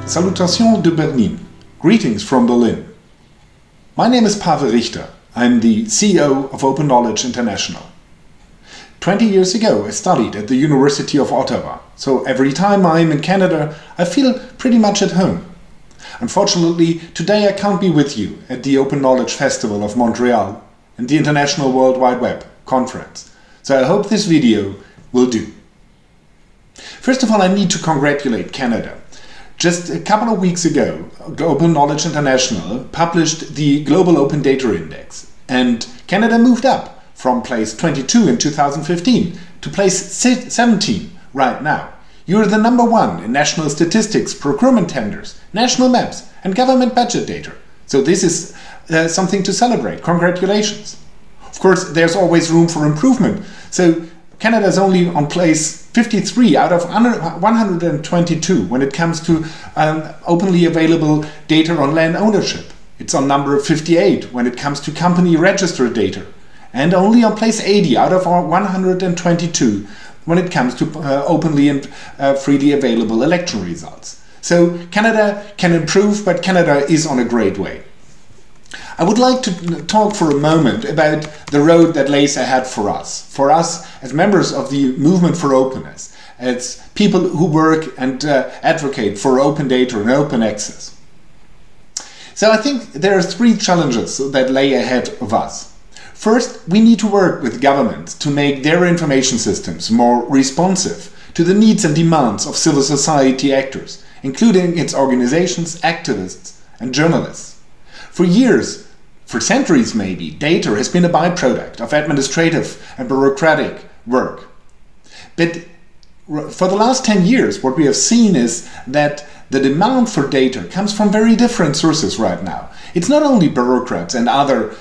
Salutations de Berlin. Greetings from Berlin. My name is Pavel Richter. I'm the CEO of Open Knowledge International. 20 years ago I studied at the University of Ottawa, so every time I'm in Canada I feel pretty much at home. Unfortunately, today I can't be with you at the Open Knowledge Festival of Montreal and the International World Wide Web conference, so I hope this video will do. First of all, I need to congratulate Canada. Just a couple of weeks ago, Open Knowledge International published the Global Open Data Index, and Canada moved up from place 22 in 2015 to place 17 right now. You're the #1 in national statistics, procurement tenders, national maps and government budget data. So this is something to celebrate. Congratulations. Of course, there's always room for improvement. So Canada is only on place 53 out of 122 when it comes to openly available data on land ownership. It's on number 58 when it comes to company registered data, and only on place 80 out of 122 when it comes to openly and freely available election results. So Canada can improve, but Canada is on a great way. I would like to talk for a moment about the road that lays ahead for us as members of the movement for openness, as people who work and advocate for open data and open access. So I think there are 3 challenges that lay ahead of us. First, we need to work with governments to make their information systems more responsive to the needs and demands of civil society actors, including its organizations, activists and journalists. For years, for centuries maybe, data has been a byproduct of administrative and bureaucratic work. But for the last 10 years, what we have seen is that the demand for data comes from very different sources right now. It's not only bureaucrats and other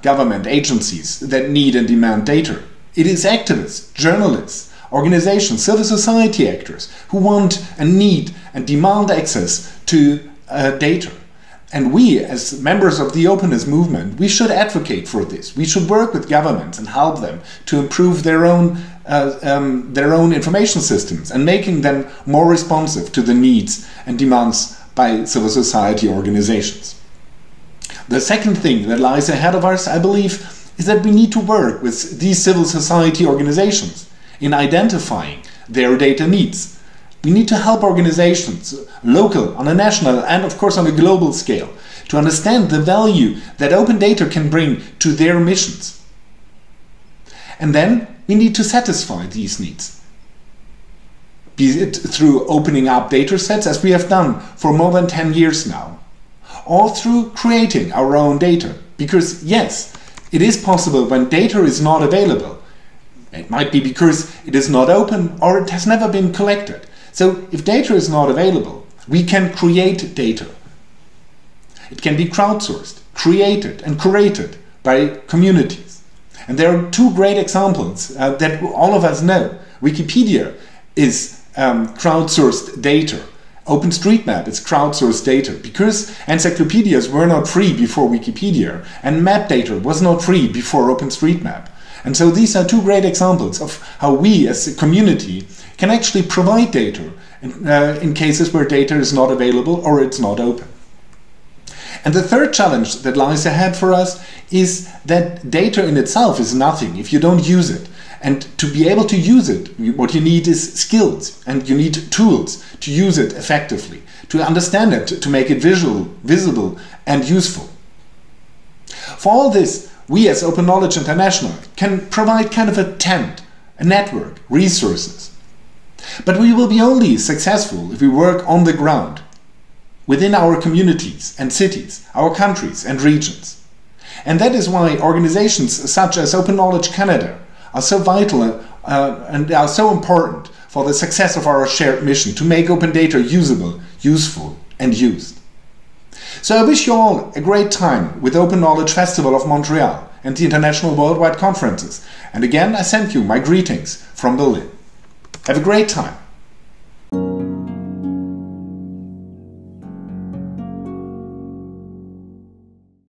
government agencies that need and demand data. It is activists, journalists, organizations, civil society actors who want and need and demand access to data. And we, as members of the openness movement, we should advocate for this. We should work with governments and help them to improve their own information systems and making them more responsive to the needs and demands by civil society organizations. The second thing that lies ahead of us, I believe, is that we need to work with these civil society organizations in identifying their data needs. We need to help organizations, local, on a national and of course on a global scale, to understand the value that open data can bring to their missions. And then we need to satisfy these needs, be it through opening up data sets, as we have done for more than 10 years now, or through creating our own data. Because yes, it is possible when data is not available. It might be because it is not open or it has never been collected. So if data is not available, we can create data. It can be crowdsourced, created and curated by communities. And there are 2 great examples that all of us know. Wikipedia is crowdsourced data. OpenStreetMap is crowdsourced data because encyclopedias were not free before Wikipedia and map data was not free before OpenStreetMap. And so these are 2 great examples of how we as a community can actually provide data in cases where data is not available or it's not open. And the third challenge that lies ahead for us is that data in itself is nothing if you don't use it. And to be able to use it, what you need is skills, and you need tools to use it effectively, to understand it, to make it visible and useful. For all this, we as Open Knowledge International can provide kind of a tent, a network, resources. But we will be only successful if we work on the ground, within our communities and cities, our countries and regions. And that is why organizations such as Open Knowledge Canada are so vital and are so important for the success of our shared mission to make open data usable, useful and used. So I wish you all a great time with Open Knowledge Festival of Montreal and the International Worldwide Conferences. And again, I send you my greetings from Berlin. Have a great time.